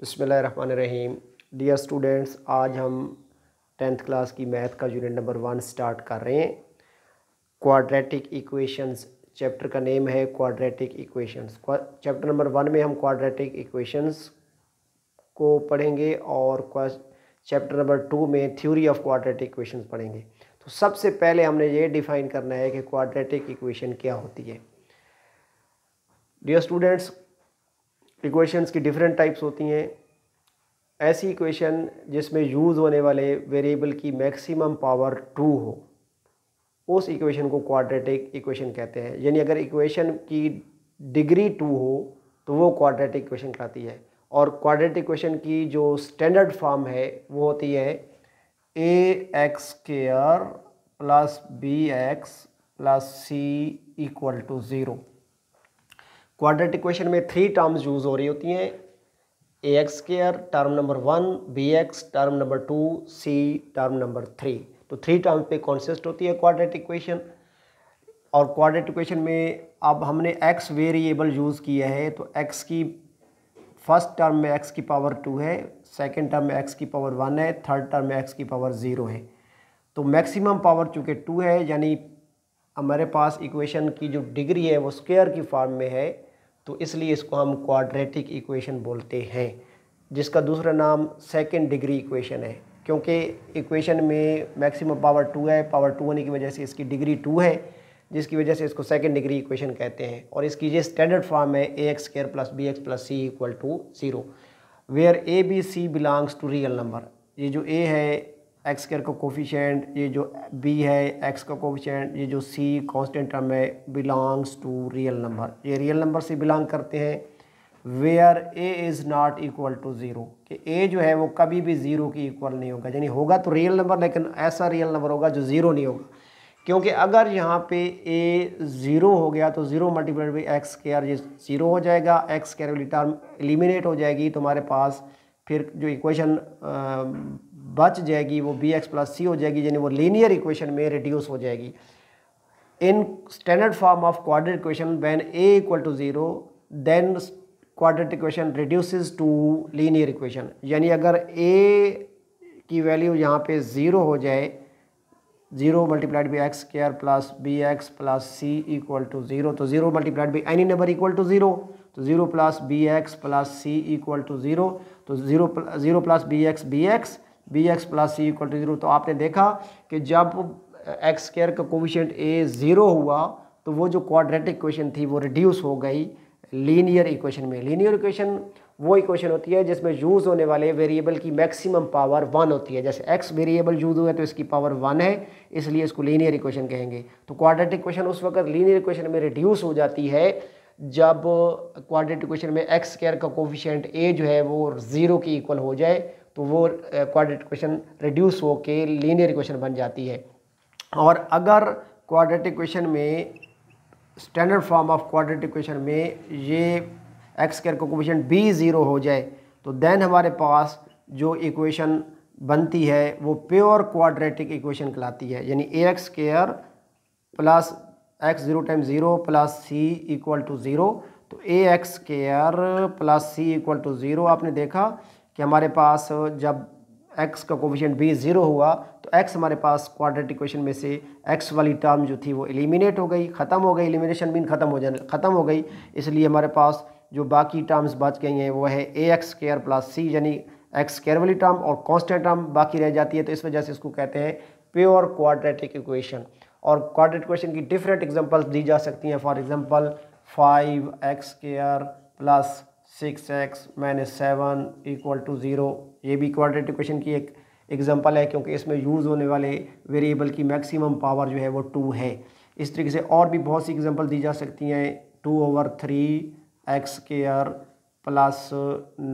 बिस्मिल्लाहिर्रहमानिर्रहीम। Dear students, आज हम 10th क्लास की मैथ का यूनिट नंबर 1 स्टार्ट कर रहे हैं। क्वाड्रेटिक इक्वेशंस चैप्टर का नेम है क्वाड्रेटिक इक्वेशंस। चैप्टर नंबर 1 में हम क्वाड्रेटिक इक्वेशंस को पढ़ेंगे और चैप्टर नंबर 2 में थ्योरी ऑफ क्वाड्रेटिक इक्वेशंस पढ़ेंगे। तो सबसे पहले हमने ये डिफ़ाइन करना है कि क्वाड्रेटिक इक्वेशन क्या होती है। डियर स्टूडेंट्स, इक्वेशंस की डिफरेंट टाइप्स होती हैं। ऐसी इक्वेशन जिसमें यूज़ होने वाले वेरिएबल की मैक्सिमम पावर 2 हो, उस इक्वेशन को क्वाड्रेटिक इक्वेशन कहते हैं। यानी अगर इक्वेशन की डिग्री 2 हो तो वो क्वाड्रेटिक इक्वेशन कहलाती है। और क्वाड्रेटिक इक्वेशन की जो स्टैंडर्ड फॉर्म है वो होती है ax² plus bx plus c equal to 0। Quadratic equation में 3 टर्म्स यूज़ हो रही होती हैं। ax² term number 1, bx term number 2, c term number 3। तो 3 टर्म पे कॉन्सिस्ट होती है क्वाड्रेटिक इक्वेशन। और क्वाड्रेटिक इक्वेशन में अब हमने x वेरिएबल यूज़ किया है, तो x की फर्स्ट टर्म में x की पावर 2 है, सेकंड टर्म में x की पावर 1 है, थर्ड टर्म में x की पावर 0 है। तो मैक्सिमम पावर चूँकि 2 है, यानी हमारे पास इक्वेशन की जो डिग्री है वो स्क्वायर की फॉर्म में है, तो इसलिए इसको हम क्वाड्रेटिक इक्वेशन बोलते हैं, जिसका दूसरा नाम सेकंड डिग्री इक्वेशन है। क्योंकि इक्वेशन में मैक्सिमम पावर 2 है, पावर 2 होने की वजह से इसकी डिग्री 2 है, जिसकी वजह से इसको सेकंड डिग्री इक्वेशन कहते हैं। और इसकी ये स्टैंडर्ड फॉर्म है ax² plus bx plus c equal to 0, where a b c belongs to real number. ये जो a है x² का कोफिशिएंट, ये जो b है x का कोफिशिएंट, ये जो c कांस्टेंट टर्म है बिलोंग्स टू रियल नंबर, ये रियल नंबर से बिलोंग करते हैं। Where a is not equal to 0, कि a जो है वो कभी भी 0 की इक्वल नहीं होगा। यानी होगा तो रियल नंबर, लेकिन ऐसा रियल नंबर होगा जो 0 नहीं होगा। क्योंकि अगर यहाँ पे a 0 हो गया तो 0 मल्टीप्लाइड बाई x² ये 0 हो जाएगा, x² वाली टर्म एलिमिनेट हो जाएगी, तो हमारे पास फिर जो इक्वेशन बच जाएगी वो bx प्लस c हो जाएगी, यानी वो लीनियर इक्वेशन में रिड्यूस हो जाएगी। In standard form of quadratic equation when a equal to 0 then quadratic equation reduces to linear equation. यानी अगर a की वैल्यू यहाँ पे 0 हो जाए, 0 multiplied by x² plus bx plus c equal to 0, तो 0 multiplied by any number equal to 0, तो 0 plus bx plus c equal to 0, तो 0 plus bx plus c equal to 0। तो आपने देखा कि जब x² का कोफिशिएंट a 0 हुआ तो वो जो क्वाड्रेटिक इक्वेशन थी वो रिड्यूस हो गई लीनियर इक्वेशन में। लीनियर इक्वेशन वो इक्वेशन होती है जिसमें यूज़ होने वाले वेरिएबल की मैक्सिमम पावर 1 होती है। जैसे x वेरिएबल यूज़ हुआ है तो इसकी पावर 1 है, इसलिए इसको लीनियर इक्वेशन कहेंगे। तो क्वाड्रेटिक इक्वेशन उस वक्त लीनियर इक्वेशन में रिड्यूस हो जाती है जब क्वाड्रेटिक इक्वेशन में x² का कोफिशिएंट a जो है वो 0 की इक्वल हो जाए, तो वो क्वाड्रेटिक इक्वेशन रिड्यूस होकर लीनियर इक्वेशन बन जाती है। और अगर क्वाड्रेटिक इक्वेशन में standard form of quadratic equation में ये x² का कोफिशिएंट b 0 हो जाए, तो देन हमारे पास जो इक्वेशन बनती है वो प्योर क्वाड्रेटिक इक्वेशन कहलाती है। यानी ax² plus x 0 time 0 plus c equal to 0, तो ax² plus c equal to 0। आपने देखा कि हमारे पास जब x का कोफिशिएंट b 0 हुआ तो x हमारे पास क्वाड्रेटिक इक्वेशन में से x वाली टर्म जो थी वो एलिमिनेट हो गई, ख़त्म हो गई। एलिमिनेशन मीन ख़त्म हो गई, इसलिए हमारे पास जो बाकी टर्म्स बच गई हैं वो है ax² प्लस c, यानी x² वाली टर्म और कांस्टेंट टर्म बाकी रह जाती है। तो इस वजह से इसको कहते हैं प्योर क्वाड्रेटिक इक्वेशन। और क्वाड्रेटिक इक्वेशन की डिफरेंट एग्जांपल्स दी जा सकती हैं। For example 5x² plus 6x minus 7 equal to 0, ये भी क्वाड्रेटिक इक्वेशन की एक एग्जांपल है, क्योंकि इसमें यूज़ होने वाले वेरिएबल की मैक्सिमम पावर जो है वो 2 है। इस तरीके से और भी बहुत सी एग्जांपल दी जा सकती हैं। 2/3x² plus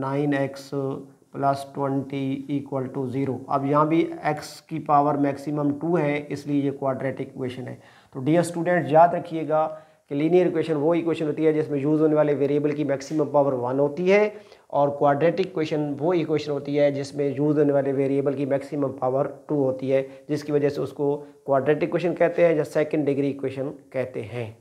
9x plus 20 equal to 0। अब यहाँ भी x की पावर मैक्सिमम 2 है, इसलिए ये क्वाड्रेटिक इक्वेशन है। तो डियर स्टूडेंट, याद रखिएगा कि लीनियर इक्वेशन वो इक्वेशन होती है जिसमें यूज़ होने वाले वेरिएबल की मैक्सिमम पावर 1 होती है, और क्वाड्रेटिक इक्वेशन वो इक्वेशन होती है जिसमें यूज़ होने वाले वेरिएबल की मैक्सिमम पावर 2 होती है, जिसकी वजह से उसको क्वाड्रेटिक इक्वेशन कहते हैं या सेकंड डिग्री इक्वेशन कहते हैं।